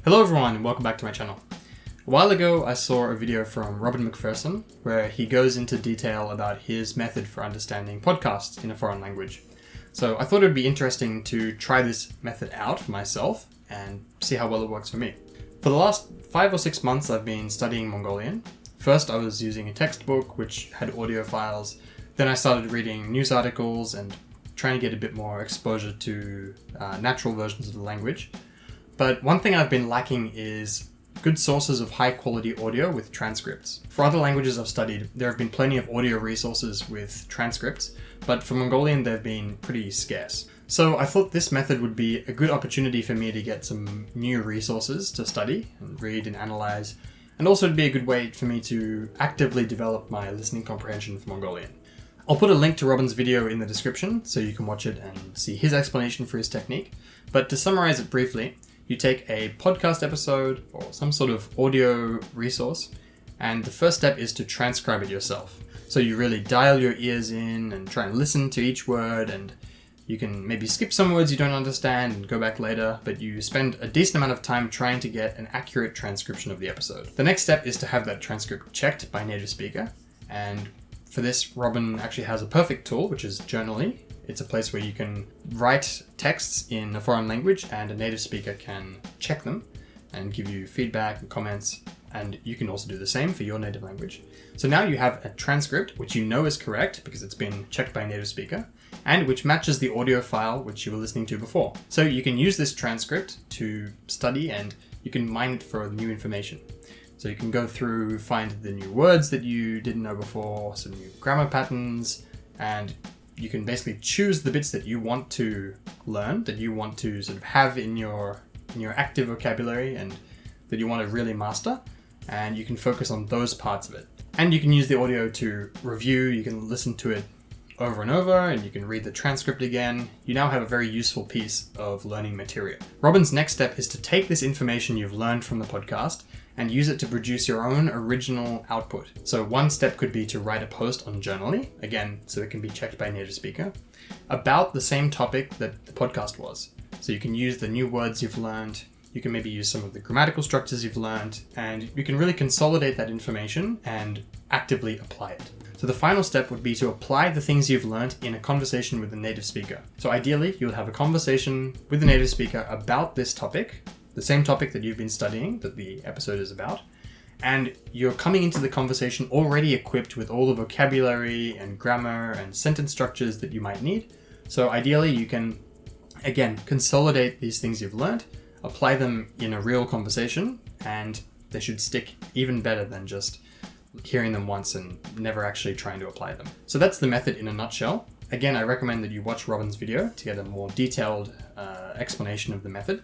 Hello everyone and welcome back to my channel. A while ago I saw a video from Robin MacPherson where he goes into detail about his method for understanding podcasts in a foreign language. So I thought it would be interesting to try this method out for myself and see how well it works for me. For the last 5 or 6 months I've been studying Mongolian. First I was using a textbook which had audio files, then I started reading news articles and trying to get a bit more exposure to natural versions of the language. But one thing I've been lacking is good sources of high quality audio with transcripts. For other languages I've studied, there have been plenty of audio resources with transcripts, but for Mongolian they've been pretty scarce. So I thought this method would be a good opportunity for me to get some new resources to study and read and analyze, and also it'd be a good way for me to actively develop my listening comprehension for Mongolian. I'll put a link to Robin's video in the description so you can watch it and see his explanation for his technique, but to summarize it briefly, you take a podcast episode or some sort of audio resource, and the first step is to transcribe it yourself. So you really dial your ears in and try and listen to each word, and you can maybe skip some words you don't understand and go back later, but you spend a decent amount of time trying to get an accurate transcription of the episode. The next step is to have that transcript checked by a native speaker, and for this, Robin actually has a perfect tool, which is Journaly. It's a place where you can write texts in a foreign language and a native speaker can check them and give you feedback and comments, and you can also do the same for your native language. So now you have a transcript which you know is correct because it's been checked by a native speaker and which matches the audio file which you were listening to before. So you can use this transcript to study and you can mine it for new information. So you can go through, find the new words that you didn't know before, some new grammar patterns, and you can basically choose the bits that you want to learn, that you want to sort of have in your active vocabulary and that you want to really master, and you can focus on those parts of it. And you can use the audio to review, you can listen to it over and over, and you can read the transcript again. You now have a very useful piece of learning material. Robin's next step is to take this information you've learned from the podcast and use it to produce your own original output. So one step could be to write a post on Journaly, again, so it can be checked by a native speaker, about the same topic that the podcast was. So you can use the new words you've learned, you can maybe use some of the grammatical structures you've learned, and you can really consolidate that information and actively apply it. So the final step would be to apply the things you've learned in a conversation with a native speaker. So ideally, you would have a conversation with the native speaker about this topic, the same topic that you've been studying, that the episode is about, and you're coming into the conversation already equipped with all the vocabulary and grammar and sentence structures that you might need. So ideally, you can, again, consolidate these things you've learned, apply them in a real conversation, and they should stick even better than just hearing them once and never actually trying to apply them. So that's the method in a nutshell. Again, I recommend that you watch Robin's video to get a more detailed explanation of the method.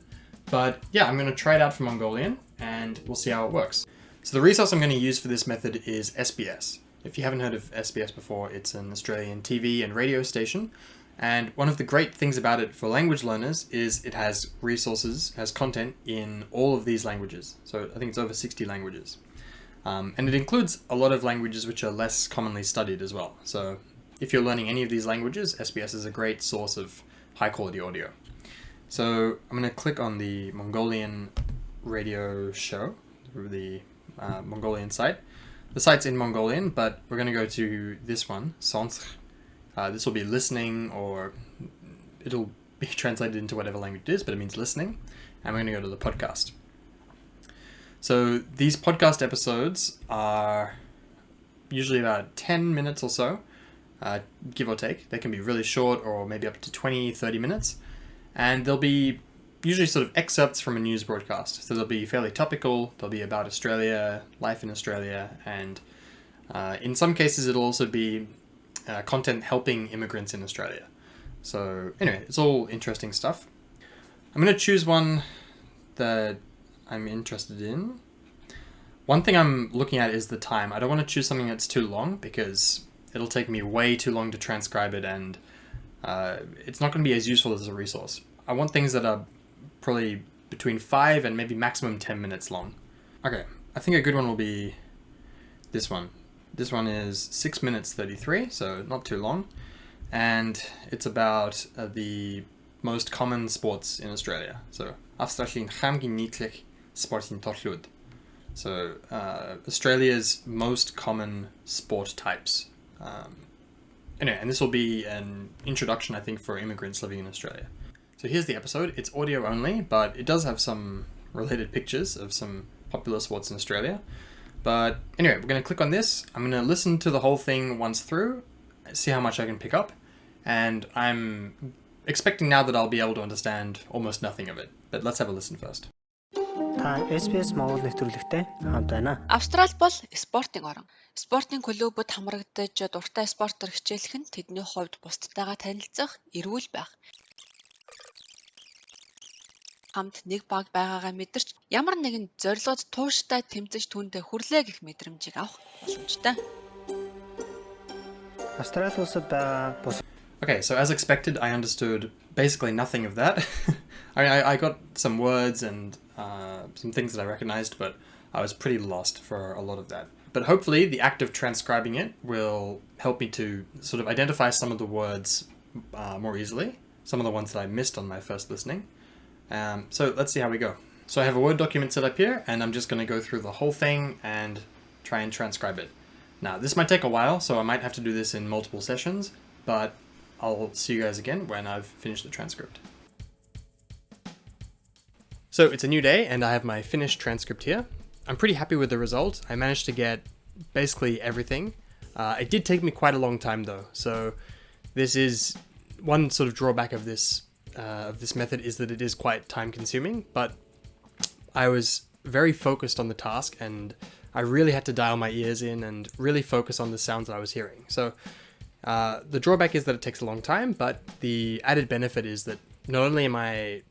But yeah, I'm going to try it out for Mongolian and we'll see how it works. So the resource I'm going to use for this method is SBS. If you haven't heard of SBS before, it's an Australian TV and radio station. And one of the great things about it for language learners is it has resources, has content in all of these languages. So I think it's over 60 languages. And it includes a lot of languages which are less commonly studied as well. So if you're learning any of these languages, SBS is a great source of high quality audio. So I'm going to click on the Mongolian radio show, the Mongolian site. The site's in Mongolian, but we're going to go to this one, Centre. This will be listening, or it'll be translated into whatever language it is, but it means listening. And we're going to go to the podcast. So these podcast episodes are usually about 10 minutes or so, give or take. They can be really short or maybe up to 20, 30 minutes. And they'll be usually sort of excerpts from a news broadcast. So they'll be fairly topical, they'll be about Australia, life in Australia, and in some cases it'll also be content helping immigrants in Australia. So anyway, it's all interesting stuff. I'm going to choose one that I'm interested in. One thing I'm looking at is the time. I don't want to choose something that's too long because it'll take me way too long to transcribe it and it's not going to be as useful as a resource. I want things that are probably between 5 and maybe maximum 10 minutes long. Okay, I think a good one will be this one. This one is 6 minutes 33, so not too long. And it's about the most common sports in Australia. So, afstrachlin chamgi niklich sportin torlud. So Australia's most common sport types. Anyway, and this will be an introduction, I think, for immigrants living in Australia. So here's the episode. It's audio only, but it does have some related pictures of some popular sports in Australia. But anyway, we're going to click on this. I'm going to listen to the whole thing once through, see how much I can pick up. And I'm expecting now that I'll be able to understand almost nothing of it. But let's have a listen first. Та SBS Монгол нэвтрүүлэгтэй хамт байна. Австрали бол спортын орон. Спортын клубуд хамрагдаж дуртай спортоор хичээлэх нь тэдний хувьд бусдтайгаа танилцах, эрүүл байх. Хамт нэг баг байгаагаа мэдэрч ямар нэгэн зорилгод тууштай тэмцэж түүндээ хүрлээ гэх мэдрэмжийг авах боломжтой. Австрали улсад байгаа бус. Okay, so as expected, I understood basically nothing of that. I got some words and some things that I recognized, but I was pretty lost for a lot of that. But hopefully the act of transcribing it will help me to sort of identify some of the words more easily, some of the ones that I missed on my first listening. So let's see how we go. So I have a Word document set up here, and I'm just going to go through the whole thing and try and transcribe it. Now, this might take a while, so I might have to do this in multiple sessions, but I'll see you guys again when I've finished the transcript. So it's a new day and I have my finished transcript here. I'm pretty happy with the result. I managed to get basically everything. It did take me quite a long time though. So this is one sort of drawback of this method is that it is quite time consuming, but I was very focused on the task and I really had to dial my ears in and really focus on the sounds that I was hearing. So the drawback is that it takes a long time, but the added benefit is that not only am I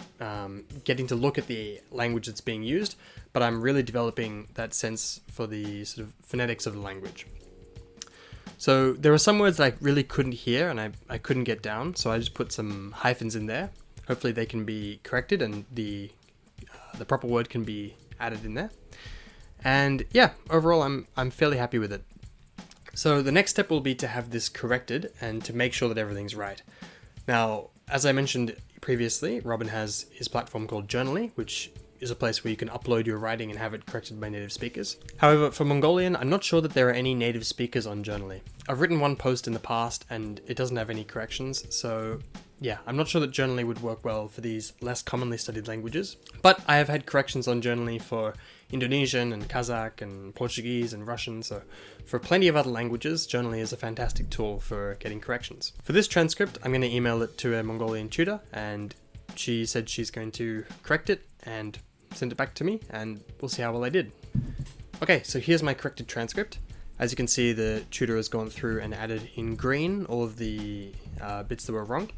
getting to look at the language that's being used, but I'm really developing that sense for the sort of phonetics of the language. So there were some words that I really couldn't hear and I couldn't get down, so I just put some hyphens in there. Hopefully they can be corrected and the proper word can be added in there. And yeah, overall I'm fairly happy with it. So the next step will be to have this corrected and to make sure that everything's right. Now, as I mentioned previously, Robin has his platform called Journaly, which is a place where you can upload your writing and have it corrected by native speakers. However, for Mongolian, I'm not sure that there are any native speakers on Journaly. I've written one post in the past and it doesn't have any corrections, so yeah, I'm not sure that Journaly would work well for these less commonly studied languages. But I have had corrections on Journaly for Indonesian and Kazakh and Portuguese and Russian, so for plenty of other languages, Journaly is a fantastic tool for getting corrections. For this transcript, I'm going to email it to a Mongolian tutor, and she said she's going to correct it and send it back to me, and we'll see how well I did. Okay, so here's my corrected transcript. As you can see, the tutor has gone through and added in green all of the bits that were wrong,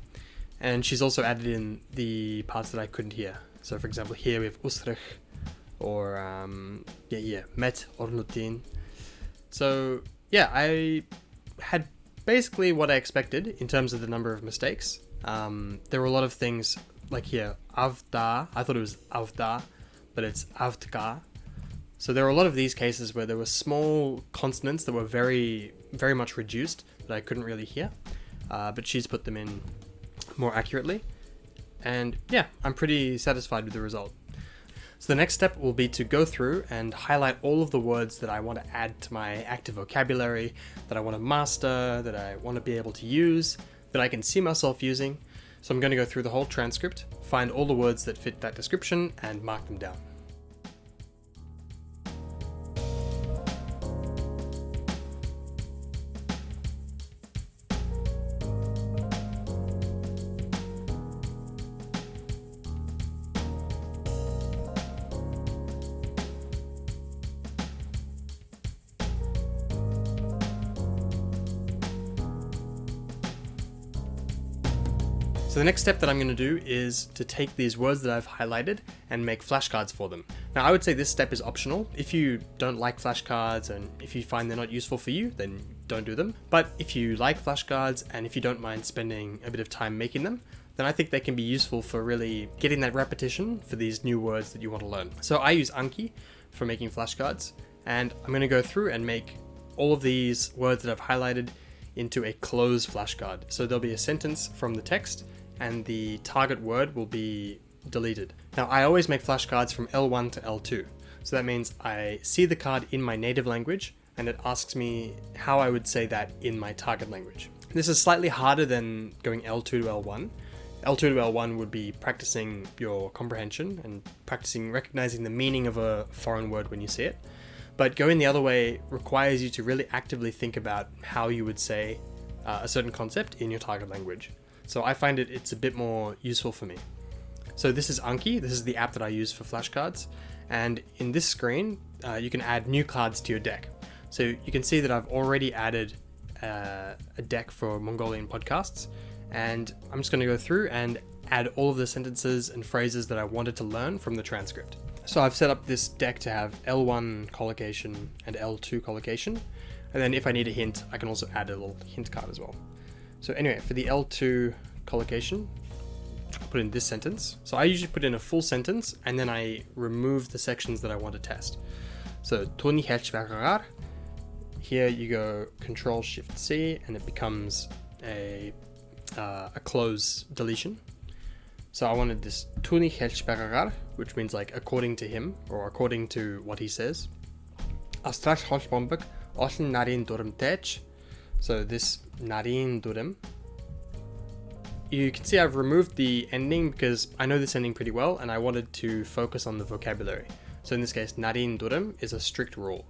and she's also added in the parts that I couldn't hear. So for example, here we have ustrich, or met or nutin. So yeah, I had basically what I expected in terms of the number of mistakes. There were a lot of things like here, avda, I thought it was avda, but it's avtka. So there were a lot of these cases where there were small consonants that were very, very much reduced that I couldn't really hear, but she's put them in more accurately. And yeah, I'm pretty satisfied with the result. So the next step will be to go through and highlight all of the words that I want to add to my active vocabulary, that I want to master, that I want to be able to use, that I can see myself using. So I'm going to go through the whole transcript, find all the words that fit that description, and mark them down. So the next step that I'm going to do is to take these words that I've highlighted and make flashcards for them. Now I would say this step is optional. If you don't like flashcards and if you find they're not useful for you, then don't do them. But if you like flashcards and if you don't mind spending a bit of time making them, then I think they can be useful for really getting that repetition for these new words that you want to learn. So I use Anki for making flashcards, and I'm going to go through and make all of these words that I've highlighted into a closed flashcard. So there'll be a sentence from the text and the target word will be deleted. Now, I always make flashcards from L1 to L2. So that means I see the card in my native language and it asks me how I would say that in my target language. This is slightly harder than going L2 to L1. L2 to L1 would be practicing your comprehension and practicing recognizing the meaning of a foreign word when you see it. But going the other way requires you to really actively think about how you would say a certain concept in your target language. So I find it's a bit more useful for me. So this is Anki. This is the app that I use for flashcards. And in this screen, you can add new cards to your deck. So you can see that I've already added a deck for Mongolian podcasts. And I'm just going to go through and add all of the sentences and phrases that I wanted to learn from the transcript. So I've set up this deck to have L1 collocation and L2 collocation. And then if I need a hint, I can also add a little hint card as well. So anyway, for the L2 collocation, I put in this sentence. So I usually put in a full sentence and then I remove the sections that I want to test. So Tony Helchberger. Here you go Control-Shift-C and it becomes a close deletion. So I wanted this Tony Helchberger, which means like according to him or according to what he says. Astrash Holchbombek Oshin Narin Durm Tech. So this Narin Durm. You can see I've removed the ending because I know this ending pretty well and I wanted to focus on the vocabulary. So in this case, Narin Durm is a strict rule.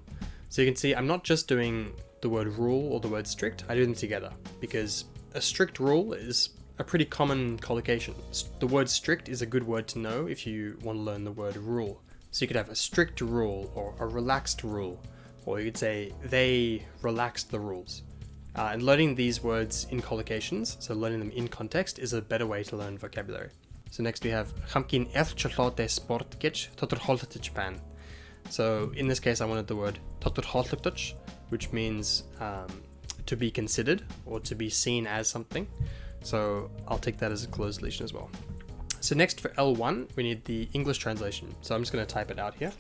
So you can see I'm not just doing the word rule or the word strict, I do them together because a strict rule is a pretty common collocation. The word strict is a good word to know if you want to learn the word rule. So you could have a strict rule or a relaxed rule, or you could say they relaxed the rules. And learning these words in collocations, so learning them in context, is a better way to learn vocabulary. So next we have Chamkin Erchalote Sportkich Totorholtich. So in this case I wanted the word Totorholtich, which means to be considered or to be seen as something. So I'll take that as a closed deletion as well. So next for L1, we need the English translation. So I'm just going to type it out here.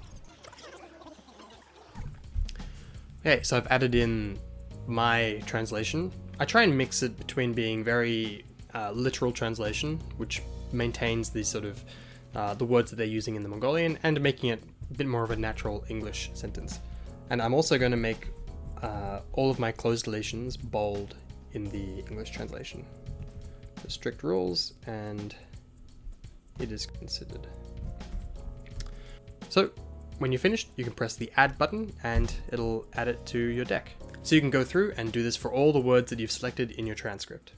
Okay, so I've added in my translation. I try and mix it between being very literal translation, which maintains the sort of the words that they're using in the Mongolian, and making it a bit more of a natural English sentence. And I'm also going to make all of my closed deletions bold in the English translation. The strict rules, and it is considered. So when you're finished, you can press the add button and it'll add it to your deck. So you can go through and do this for all the words that you've selected in your transcript.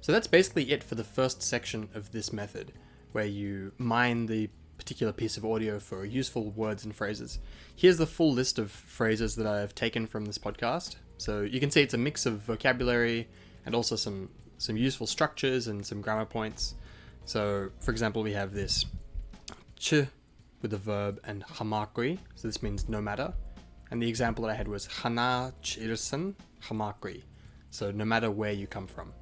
So that's basically it for the first section of this method, where you mine the particular piece of audio for useful words and phrases. Here's the full list of phrases that I've taken from this podcast. So you can see it's a mix of vocabulary and also some useful structures and some grammar points. So for example, we have this ch with the verb and hamakri. So this means no matter. And the example that I had was hana chirsan hamakri. So no matter where you come from.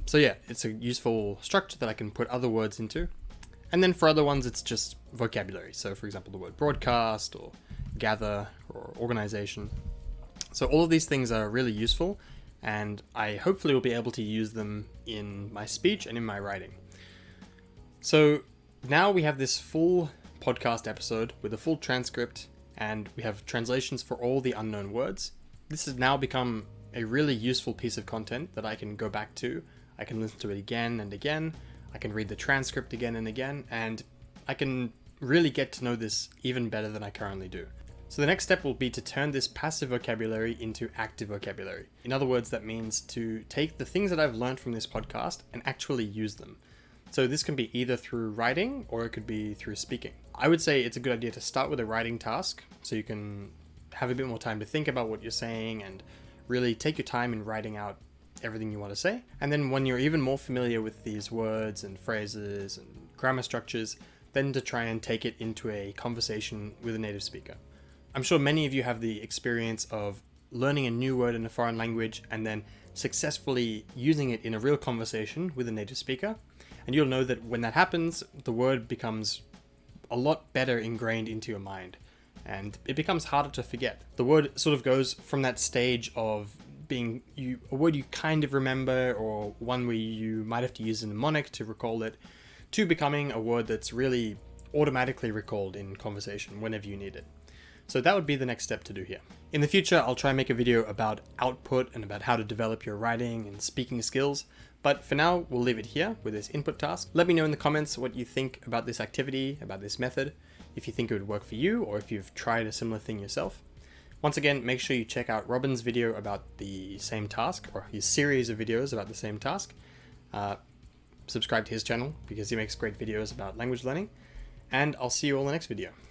So yeah, it's a useful structure that I can put other words into. And then for other ones, it's just vocabulary. So for example, the word broadcast or gather or organization. So all of these things are really useful, and I hopefully will be able to use them in my speech and in my writing. So now we have this full podcast episode with a full transcript, and we have translations for all the unknown words. This has now become a really useful piece of content that I can go back to. I can listen to it again and again. I can read the transcript again and again, and I can really get to know this even better than I currently do. So the next step will be to turn this passive vocabulary into active vocabulary. In other words, that means to take the things that I've learned from this podcast and actually use them. So this can be either through writing or it could be through speaking. I would say it's a good idea to start with a writing task so you can have a bit more time to think about what you're saying and really take your time in writing out everything you want to say. And then when you're even more familiar with these words and phrases and grammar structures, then to try and take it into a conversation with a native speaker. I'm sure many of you have the experience of learning a new word in a foreign language and then successfully using it in a real conversation with a native speaker. And you'll know that when that happens, the word becomes a lot better ingrained into your mind and it becomes harder to forget. The word sort of goes from that stage of being a word you kind of remember or one where you might have to use a mnemonic to recall it, to becoming a word that's really automatically recalled in conversation whenever you need it. So that would be the next step to do here. In the future, I'll try and make a video about output and about how to develop your writing and speaking skills. But for now, we'll leave it here with this input task. Let me know in the comments what you think about this activity, about this method, if you think it would work for you or if you've tried a similar thing yourself. Once again, make sure you check out Robin's video about the same task, or his series of videos about the same task. Subscribe to his channel because he makes great videos about language learning. And I'll see you all in the next video.